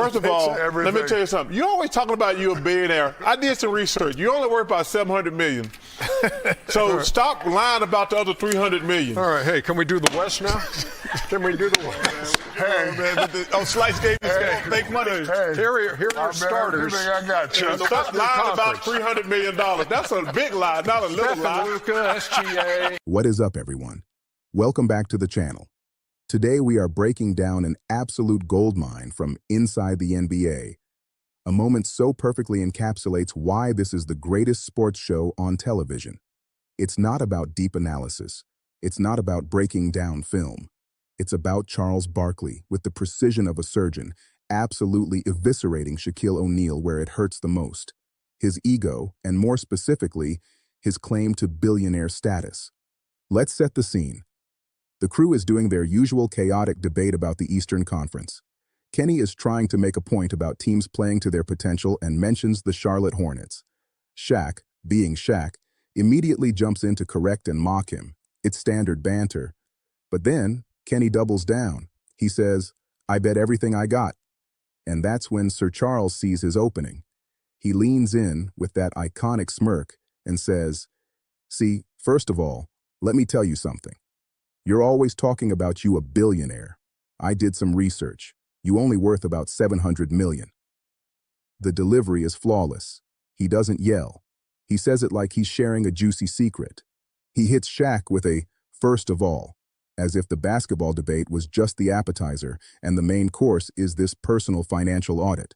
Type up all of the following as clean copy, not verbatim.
First of all, let me tell you something. You're always talking about you a billionaire. I did some research. You only worth about $700 million. So stop lying about the other $300 million. All right, hey, can we do the West now? Can we do the West? Hey, man, Slice gave this guy fake money. Hey, here are your starters. I got you. Stop lying about $300 million. That's a big lie, not a little lie. Luca, SGA. What is up, everyone? Welcome back to the channel. Today we are breaking down an absolute goldmine from inside the NBA. A moment so perfectly encapsulates why this is the greatest sports show on television. It's not about deep analysis. It's not about breaking down film. It's about Charles Barkley, with the precision of a surgeon, absolutely eviscerating Shaquille O'Neal where it hurts the most. His ego, and more specifically, his claim to billionaire status. Let's set the scene. The crew is doing their usual chaotic debate about the Eastern Conference. Kenny is trying to make a point about teams playing to their potential and mentions the Charlotte Hornets. SHAQ, being SHAQ, immediately jumps in to correct and mock him. It's standard banter. But then, Kenny doubles down. He says, "I bet everything I got." And that's when Sir Charles sees his opening. He leans in with that iconic smirk and says, "See, first of all, let me tell you something. You're always talking about you a billionaire. I did some research. You only worth about $700 million. The delivery is flawless. He doesn't yell. He says it like he's sharing a juicy secret. He hits SHAQ with a "first of all," as if the basketball debate was just the appetizer and the main course is this personal financial audit.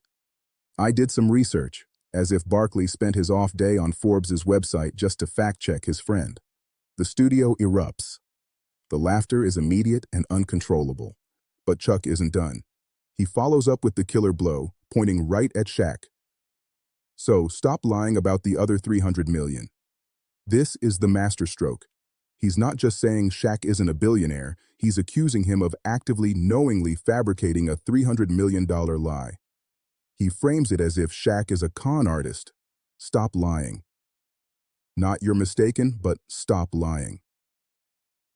I did some research, as if Barkley spent his off day on Forbes' website just to fact-check his friend. The studio erupts. The laughter is immediate and uncontrollable. But Chuck isn't done. He follows up with the killer blow, pointing right at SHAQ. So stop lying about the other $300 million. This is the masterstroke. He's not just saying SHAQ isn't a billionaire, he's accusing him of actively, knowingly fabricating a $300 million lie. He frames it as if SHAQ is a con artist. Stop lying. Not you're mistaken, but stop lying.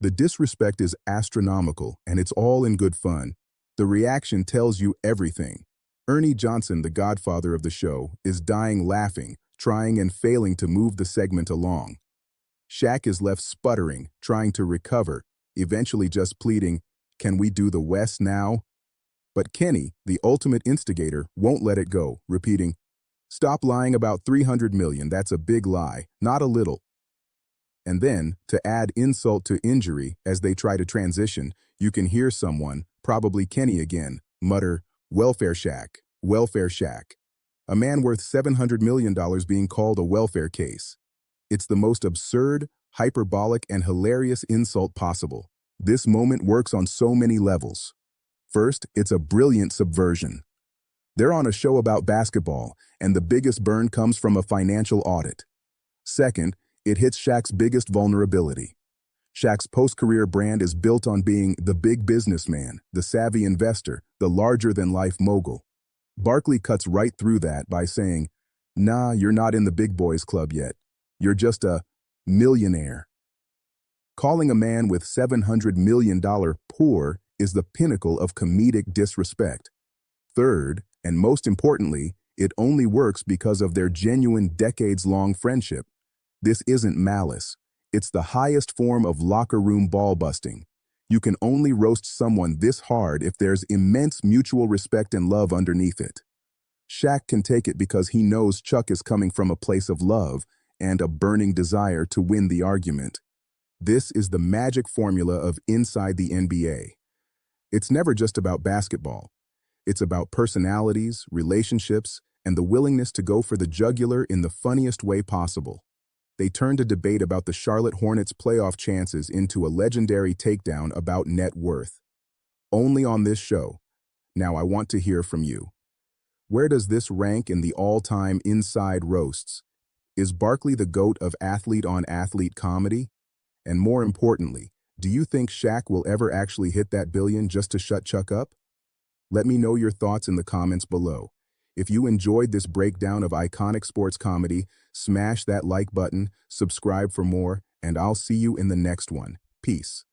The disrespect is astronomical, and it's all in good fun. The reaction tells you everything. Ernie Johnson, the godfather of the show, is dying laughing, trying and failing to move the segment along. SHAQ is left sputtering, trying to recover, eventually just pleading, "Can we do the West now?" But Kenny, the ultimate instigator, won't let it go, repeating, "Stop lying about $300 million, that's a big lie, not a little." And then, to add insult to injury as they try to transition, you can hear someone, probably Kenny again, mutter, "Welfare SHAQ, welfare SHAQ." A man worth $700 million being called a welfare case. It's the most absurd, hyperbolic, and hilarious insult possible. This moment works on so many levels. First, it's a brilliant subversion. They're on a show about basketball, and the biggest burn comes from a financial audit. Second, it hits SHAQ's biggest vulnerability. SHAQ's post-career brand is built on being the big businessman, the savvy investor, the larger-than-life mogul. Barkley cuts right through that by saying, "Nah, you're not in the big boys club yet. You're just a millionaire." Calling a man with $700 million poor is the pinnacle of comedic disrespect. Third, and most importantly, it only works because of their genuine decades-long friendship. This isn't malice. It's the highest form of locker room ball busting. You can only roast someone this hard if there's immense mutual respect and love underneath it. SHAQ can take it because he knows Chuck is coming from a place of love and a burning desire to win the argument. This is the magic formula of inside the NBA. It's never just about basketball. It's about personalities, relationships, and the willingness to go for the jugular in the funniest way possible. They turned a debate about the Charlotte Hornets' playoff chances into a legendary takedown about net worth. Only on this show. Now I want to hear from you. Where does this rank in the all-time inside roasts? Is Barkley the GOAT of athlete-on-athlete comedy? And more importantly, do you think SHAQ will ever actually hit that billion just to shut Chuck up? Let me know your thoughts in the comments below. If you enjoyed this breakdown of iconic sports comedy, smash that like button, subscribe for more, and I'll see you in the next one. Peace.